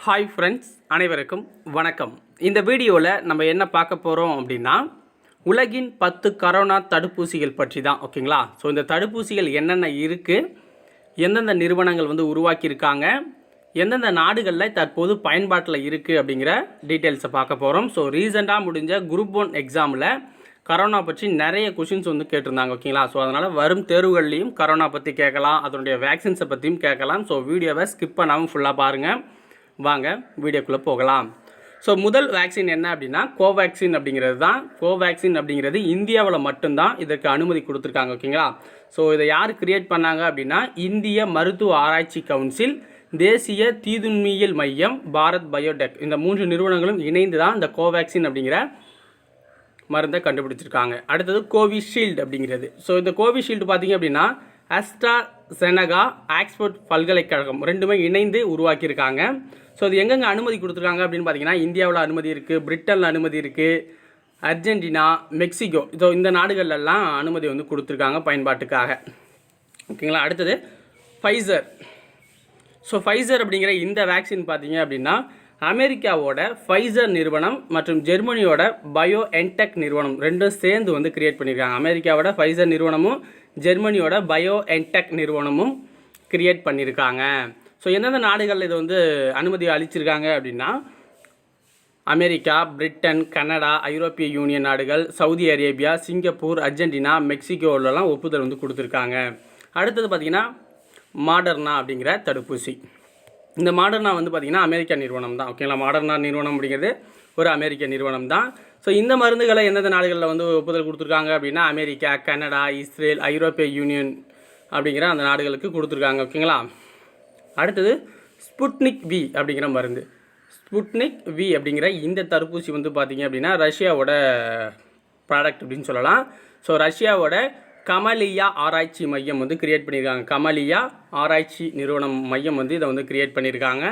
Hi friends, அனைவருக்கும் வணக்கம். இந்த வீடியோவில் நம்ம என்ன பார்க்க போகிறோம் அப்படின்னா, உலகின் 10 கரோனா தடுப்பூசிகள் பற்றி தான். ஓகேங்களா? ஸோ இந்த தடுப்பூசிகள் என்னென்ன இருக்குது, எந்தெந்த நிறுவனங்கள் உருவாக்கியிருக்காங்க, எந்தெந்த நாடுகளில் தற்போது பயன்பாட்டில் இருக்குது அப்படிங்கிற டீட்டெயில்ஸை பார்க்க போகிறோம். ஸோ ரீசெண்டாக முடிஞ்ச குரூப் 1 எக்ஸாமில் கரோனா பற்றி நிறைய கொஷின்ஸ் கேட்டிருந்தாங்க. ஓகேங்களா? ஸோ அதனால் வரும் தேர்வுகள்லையும் கரோனா பற்றி கேட்கலாம், அதனுடைய வேக்சின்ஸை பற்றியும் கேட்கலாம். ஸோ வீடியோவை ஸ்கிப் பண்ணாமல் ஃபுல்லாக பாருங்கள். வாங்க வீடியோக்குள்ளே போகலாம். ஸோ முதல் வேக்சின் என்ன அப்படின்னா கோவேக்சின் அப்படிங்கிறது தான். கோவேக்சின் அப்படிங்கிறது இந்தியாவில் மட்டும்தான் இதற்கு அனுமதி கொடுத்துருக்காங்க. ஓகேங்களா? ஸோ இதை யார் கிரியேட் பண்ணாங்க அப்படின்னா, இந்திய மருத்துவ ஆராய்ச்சி கவுன்சில், தேசிய தீதுண்மியல் மையம், பாரத் பயோடெக், இந்த 3 நிறுவனங்களும் இணைந்து தான் இந்த கோவேக்சின் அப்படிங்கிற மருந்தை கண்டுபிடிச்சிருக்காங்க. அடுத்தது கோவிஷீல்டு அப்படிங்கிறது. ஸோ இந்த கோவிஷீல்டு பார்த்தீங்க அப்படின்னா அஸ்ட்ராசெனகா, ஆக்ஸ்போர்ட் பல்கலைக்கழகம் ரெண்டுமே இணைந்து உருவாக்கியிருக்காங்க. ஸோ இது எங்கெங்கே அனுமதி கொடுத்துருக்காங்க அப்படின்னு பார்த்தீங்கன்னா, இந்தியாவில் அனுமதி இருக்குது, பிரிட்டனில் அனுமதி இருக்குது, அர்ஜென்டினா, மெக்சிகோ, ஸோ இந்த நாடுகள்லாம் அனுமதி கொடுத்துருக்காங்க பயன்பாட்டுக்காக. ஓகேங்களா? அடுத்தது ஃபைசர். ஸோ ஃபைசர் அப்படிங்கிற இந்த வேக்சின் பார்த்தீங்க அப்படின்னா, அமெரிக்காவோட ஃபைசர் நிறுவனம் மற்றும் ஜெர்மனியோட பயோஎன்டெக் நிறுவனம் ரெண்டும் சேர்ந்து கிரியேட் பண்ணியிருக்காங்க. அமெரிக்காவோட ஃபைசர் நிறுவனமும் ஜெர்மனியோட பயோஎன்டெக் நிறுவனமும் கிரியேட் பண்ணியிருக்காங்க. ஸோ எந்தெந்த நாடுகளில் இது அனுமதி அளிச்சிருக்காங்க அப்படின்னா, அமெரிக்கா, பிரிட்டன், கனடா, ஐரோப்பிய யூனியன் நாடுகள், சவுதி அரேபியா, சிங்கப்பூர், அர்ஜென்டினா, மெக்சிகோவிலலாம் ஒப்புதல் கொடுத்துருக்காங்க. அடுத்தது பார்த்திங்கன்னா மாடர்னா அப்படிங்கிற தடுப்பூசி. இந்த மாடர்னா பார்த்திங்கன்னா அமெரிக்கா நிறுவனம் தான். ஓகேங்களா? மாடர்னா நிறுவனம் அப்படிங்கிறது ஒரு அமெரிக்க நிறுவனம் தான். ஸோ இந்த மருந்துகளை எந்தெந்த நாடுகளில் ஒப்புதல் கொடுத்துருக்காங்க அப்படின்னா, அமெரிக்கா, கனடா, இஸ்ரேல், ஐரோப்பிய யூனியன் அப்படிங்கிற அந்த நாடுகளுக்கு கொடுத்துருக்காங்க. ஓகேங்களா? அடுத்தது ஸ்புட்னிக் வி அப்படிங்கிற மருந்து. ஸ்புட்னிக் வி அப்படிங்கிற இந்த தடுப்பூசி பார்த்திங்க அப்படின்னா ரஷ்யாவோட ப்ராடக்ட் அப்படின்னு சொல்லலாம். ஸோ ரஷ்யாவோட கமலியா ஆராய்ச்சி மையம் கிரியேட் பண்ணியிருக்காங்க. கமலியா ஆராய்ச்சி நிறுவனம் மையம் இதை கிரியேட் பண்ணியிருக்காங்க.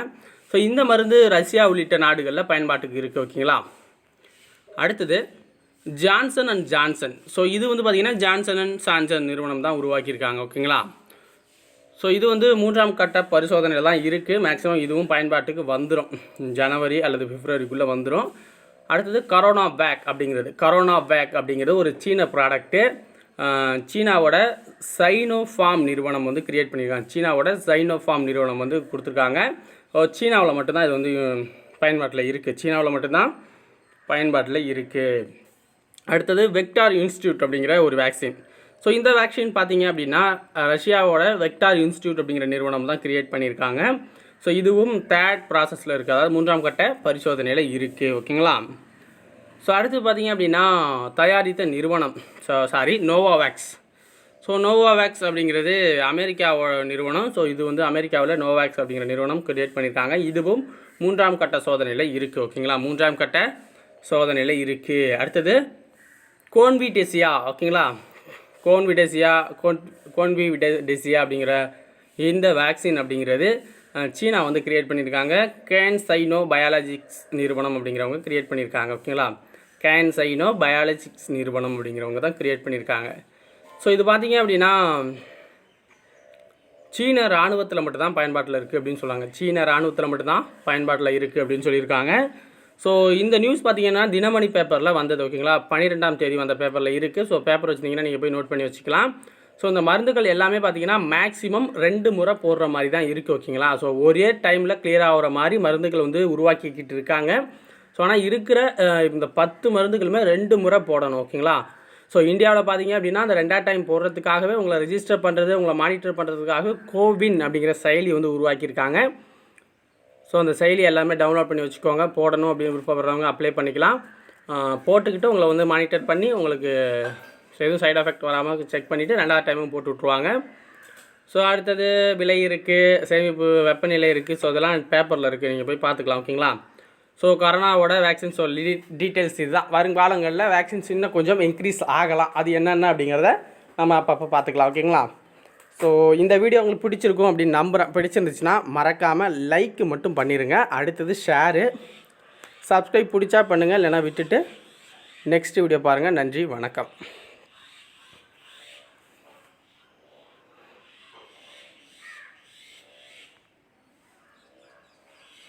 ஸோ இந்த மருந்து ரஷ்யா உள்ளிட்ட நாடுகளில் பயன்பாட்டுக்கு இருக்குது. ஓகேங்களா? அடுத்தது ஜான்சன் அண்ட் ஜான்சன். ஸோ இது பார்த்திங்கன்னா ஜான்சன் அண்ட் ஜான்சன் நிறுவனம் தான் உருவாக்கியிருக்காங்க. ஓகேங்களா? ஸோ இது 3ஆம் கட்ட பரிசோதனையில் தான் இருக்குது. மேக்ஸிமம் இதுவும் பயன்பாட்டுக்கு வந்துடும், ஜனவரி அல்லது பிப்ரவரிக்குள்ளே வந்துடும். அடுத்தது கரோனா வேக் அப்படிங்கிறது ஒரு சீன ப்ராடக்ட்டு. சீனாவோட சைனோஃபார்ம் நிறுவனம் கிரியேட் பண்ணியிருக்காங்க. சீனாவோட சைனோஃபார்ம் நிறுவனம் கொடுத்துருக்காங்க. சீனாவில் மட்டும்தான் இது பயன்பாட்டில் இருக்குது. சீனாவில் மட்டும்தான் பயன்பாட்டில் இருக்குது. அடுத்தது வெக்டார் இன்ஸ்டியூட் அப்படிங்கிற ஒரு வேக்சின். ஸோ இந்த வேக்சின் பார்த்தீங்க அப்படின்னா ரஷ்யாவோட வெக்டார் இன்ஸ்டியூட் அப்படிங்கிற நிறுவனம் தான் கிரியேட் பண்ணியிருக்காங்க. ஸோ இதுவும் தேர்ட் ப்ராசஸில் இருக்குது, அதாவது 3ஆம் கட்ட பரிசோதனையில் இருக்குது. ஓகேங்களா? ஸோ அடுத்து பார்த்தீங்க அப்படின்னா தயாரித்த நிறுவனம் நோவாவேக்ஸ். ஸோ நோவாவேக்ஸ் அப்படிங்கிறது அமெரிக்காவோட நிறுவனம். ஸோ இது அமெரிக்காவில் நோவாவேக்ஸ் அப்படிங்கிற நிறுவனம் கிரியேட் பண்ணியிருக்காங்க. இதுவும் 3ஆம் கட்ட சோதனையில் இருக்குது. ஓகேங்களா? 3ஆம் கட்ட சோதனையில் இருக்குது. அடுத்தது கோன்விடெசியா. ஓகேங்களா? கோன்விடெசியா அப்படிங்கிற இந்த வேக்சின் அப்படிங்கிறது சீனா கிரியேட் பண்ணியிருக்காங்க. கேன்சைனோ பயாலஜிக்ஸ் நிறுவனம் அப்படிங்கிறவங்க கிரியேட் பண்ணியிருக்காங்க. ஓகேங்களா? கேன்சைனோ பயாலஜிக்ஸ் நிறுவனம் அப்படிங்கிறவங்க தான் கிரியேட் பண்ணியிருக்காங்க. ஸோ இது பார்த்தீங்க அப்படின்னா சீன இராணுவத்தில் மட்டும்தான் பயன்பாட்டில் இருக்குது அப்படின்னு சொல்லுவாங்க. சீன இராணுவத்தில் மட்டும்தான் பயன்பாட்டில் இருக்குது அப்படின்னு சொல்லியிருக்காங்க. ஸோ இந்த நியூஸ் பார்த்தீங்கன்னா தினமணி பேப்பரில் வந்தது. ஓகேங்களா? 12ஆம் தேதி வந்த பேப்பரில் இருக்குது. ஸோ பேப்பர் வச்சுருந்தீங்கன்னா நீங்கள் போய் நோட் பண்ணி வச்சுக்கலாம். ஸோ இந்த மருந்துகள் எல்லாமே பார்த்தீங்கன்னா மேக்ஸிமம் 2 முறை போடுற மாதிரி தான் இருக்குது. ஓகேங்களா? ஸோ ஒரே டைமில் கிளியர் ஆகிற மாதிரி மருந்துகள் உருவாக்கிக்கிட்டு இருக்காங்க. ஸோ ஆனால் இருக்கிற இந்த 10 மருந்துகளுமே 2 முறை போடணும். ஓகேங்களா? ஸோ இந்தியாவில் பார்த்தீங்க அப்படின்னா அந்த 2ஆம் டைம் போடுறதுக்காகவே உங்களை ரெஜிஸ்டர் பண்ணுறது, உங்களை மானிட்டர் பண்ணுறதுக்காக கோவின் அப்படிங்கிற செயலி உருவாக்கியிருக்காங்க. ஸோ அந்த செயலி எல்லாமே டவுன்லோட் பண்ணி வச்சுக்கோங்க. போடணும் அப்படின்னு விருப்பப்படுறவங்க அப்ளை பண்ணிக்கலாம். போட்டுக்கிட்டு உங்களை மானிட்டர் பண்ணி உங்களுக்கு எதுவும் சைடு எஃபெக்ட் வராமல் செக் பண்ணிவிட்டு 2ஆவது டைமும் போட்டு விட்ருவாங்க. ஸோ அடுத்தது விலை இருக்குது, சேமிப்பு வெப்பநிலை இருக்குது. ஸோ அதெல்லாம் பேப்பரில் இருக்குது, நீங்கள் போய் பார்த்துக்கலாம். ஓகேங்களா? ஸோ கொரோனாவோட வேக்சின் டீட்டெயில்ஸ் இதுதான். வருங்காலங்களில் வேக்சின்ஸ் இன்னும் கொஞ்சம் இன்க்ரீஸ் ஆகலாம். அது என்னென்ன அப்படிங்கிறத நம்ம அப்பப்போ பார்த்துக்கலாம். ஓகேங்களா? ஸோ இந்த வீடியோ உங்களுக்கு பிடிச்சிருக்கும் அப்படின்னு நம்புகிறேன். பிடிச்சிருந்துச்சுன்னா மறக்காமல் லைக் மட்டும் பண்ணிடுங்க. அடுத்தது ஷேரு, சப்ஸ்கிரைப் பிடிச்சா பண்ணுங்கள், இல்லைனா விட்டுட்டு நெக்ஸ்ட் வீடியோ பாருங்கள். நன்றி, வணக்கம்.